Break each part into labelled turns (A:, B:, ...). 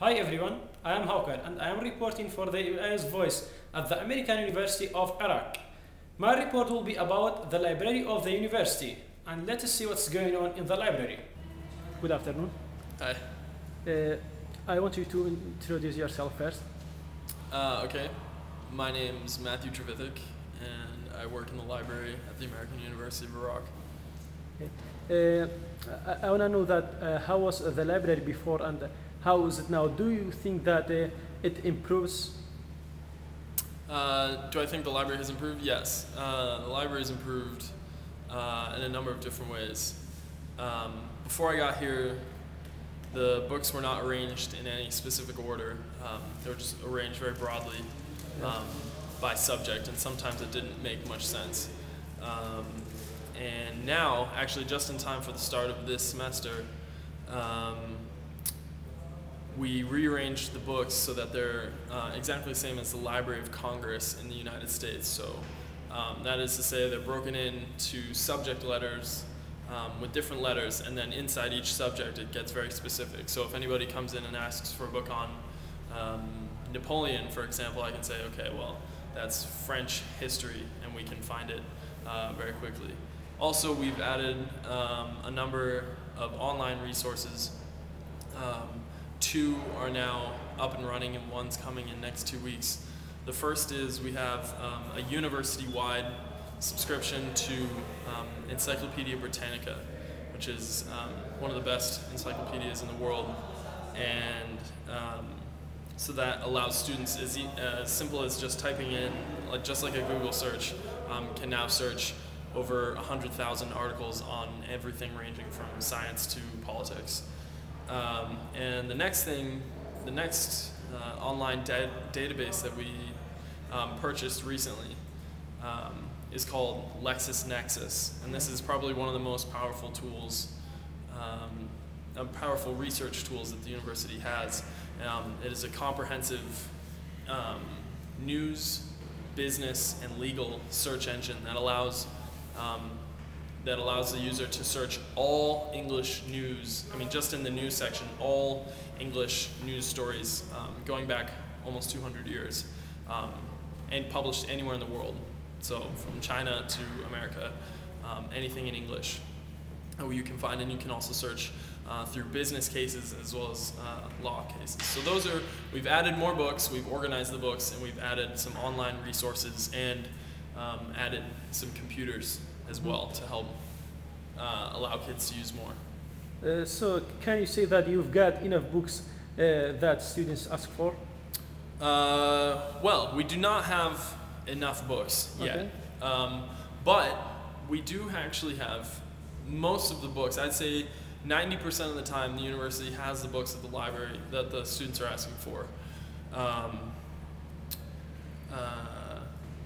A: Hi everyone, I am Hawker and I am reporting for the UA's Voice at the American University of Iraq. My report will be about the library of the university, and let us see what's going on in the library. Good afternoon.
B: Hi.
A: I want you to introduce yourself first.
B: Okay. My name's Matthew Trevithick, and I work in the library at the American University of Iraq.
A: Okay. I want to know that how was the library before and how is it now? Do you think that it improves?
B: Do I think the library has improved? Yes. The library has improved in a number of different ways. Before I got here, the books were not arranged in any specific order. They were just arranged very broadly by subject, and sometimes it didn't make much sense. And now, actually just in time for the start of this semester, we rearranged the books so that they're exactly the same as the Library of Congress in the United States. So that is to say they're broken into subject letters with different letters, and then inside each subject it gets very specific. So if anybody comes in and asks for a book on Napoleon, for example, I can say, okay, well, that's French history, and we can find it very quickly. Also, we've added a number of online resources. Two are now up and running, and one's coming in next 2 weeks. The first is we have a university-wide subscription to Encyclopedia Britannica, which is one of the best encyclopedias in the world, and so that allows students, as simple as just typing in, just like a Google search, can now search over 100,000 articles on everything ranging from science to politics. And the next online database that we purchased recently is called LexisNexis, and this is probably one of the most powerful tools, powerful research tools that the university has. It is a comprehensive news, business, and legal search engine that allows the user to search all English news, just in the news section, all English news stories going back almost 200 years, and published anywhere in the world. So from China to America, anything in English you can find, and you can also search through business cases as well as law cases. So we've added more books, we've organized the books, and we've added some online resources, and added some computers as well to help allow kids to use more.
A: So can you say that you've got enough books that students ask for?
B: Well, we do not have enough books yet, but we do actually have most of the books. I'd say 90% of the time the university has the books at the library that the students are asking for.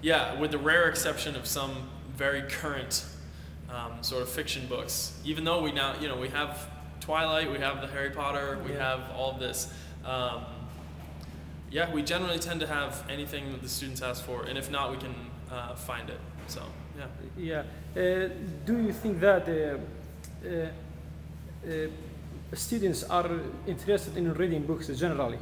B: Yeah, with the rare exception of some very current sort of fiction books. Even though we have Twilight, we have the Harry Potter, we have all of this. Yeah, we generally tend to have anything that the students ask for, and if not, we can find it. So, yeah.
A: Yeah. Do you think that students are interested in reading books generally?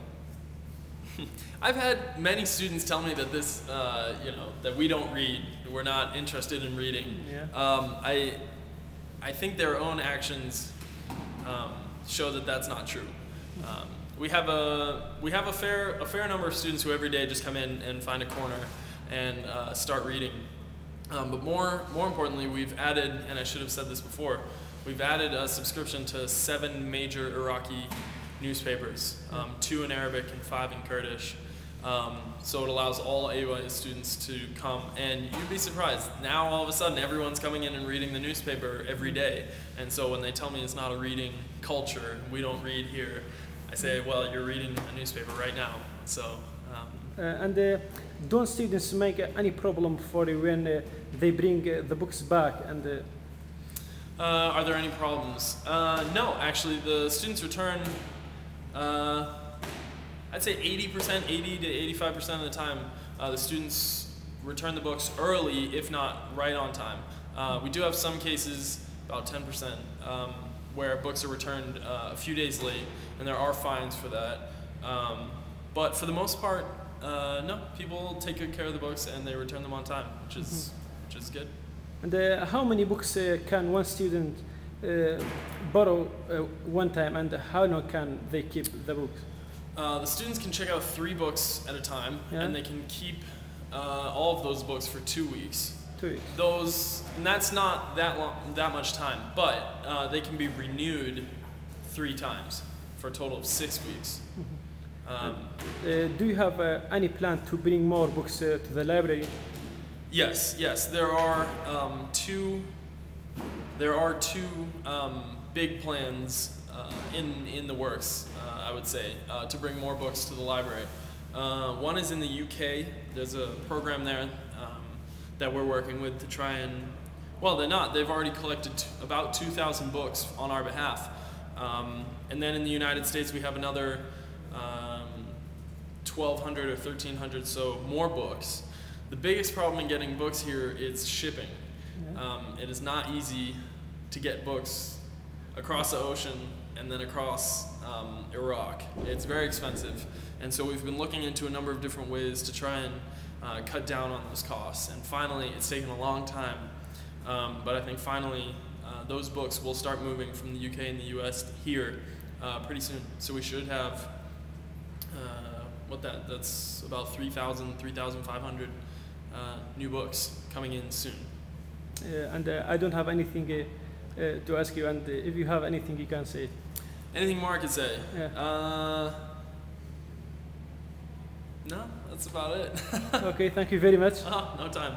B: I've had many students tell me that this, that we don't read, we're not interested in reading.
A: Yeah.
B: I think their own actions show that that's not true. We have a fair number of students who every day just come in and find a corner and start reading. But more importantly, we've added, and I should have said this before, we've added a subscription to 7 major Iraqi newspapers, 2 in Arabic and 5 in Kurdish. So it allows all AUI students to come, and you'd be surprised. Now all of a sudden everyone's coming in and reading the newspaper every day. And so when they tell me it's not a reading culture, we don't read here, I say, well, you're reading a newspaper right now. So.
A: Don't students make any problem for you when they bring the books back? And
B: are there any problems? No, actually, the students return. I'd say 80% to 85% of the time, the students return the books early, if not right on time. We do have some cases, about 10%, where books are returned a few days late, and there are fines for that. But for the most part, no, people take good care of the books and they return them on time, which is good.
A: And how many books can one student borrow one time, and how long can they keep the books?
B: The students can check out 3 books at a time,
A: Yeah.
B: and they can keep all of those books for 2 weeks.
A: 2 weeks.
B: And that's not that much time, but they can be renewed 3 times for a total of 6 weeks.
A: Do you have any plan to bring more books to the library?
B: Yes, there are two big plans in the works, I would say, to bring more books to the library. One is in the UK. There's a program there that we're working with to try and, well, they've already collected about 2,000 books on our behalf. And then in the United States we have another 1,200 or 1,300, so more books. The biggest problem in getting books here is shipping. Yeah. It is not easy to get books across the ocean and then across Iraq. It's very expensive. And so we've been looking into a number of different ways to try and cut down on those costs. And finally, it's taken a long time, but I think finally those books will start moving from the UK and the US here pretty soon. So we should have, that's about 3,000, 3,500 new books coming in soon.
A: And I don't have anything to ask you, and if you have anything you can say.
B: Anything more I could say?
A: Yeah.
B: No, that's about it.
A: Okay, thank you very much.
B: No time.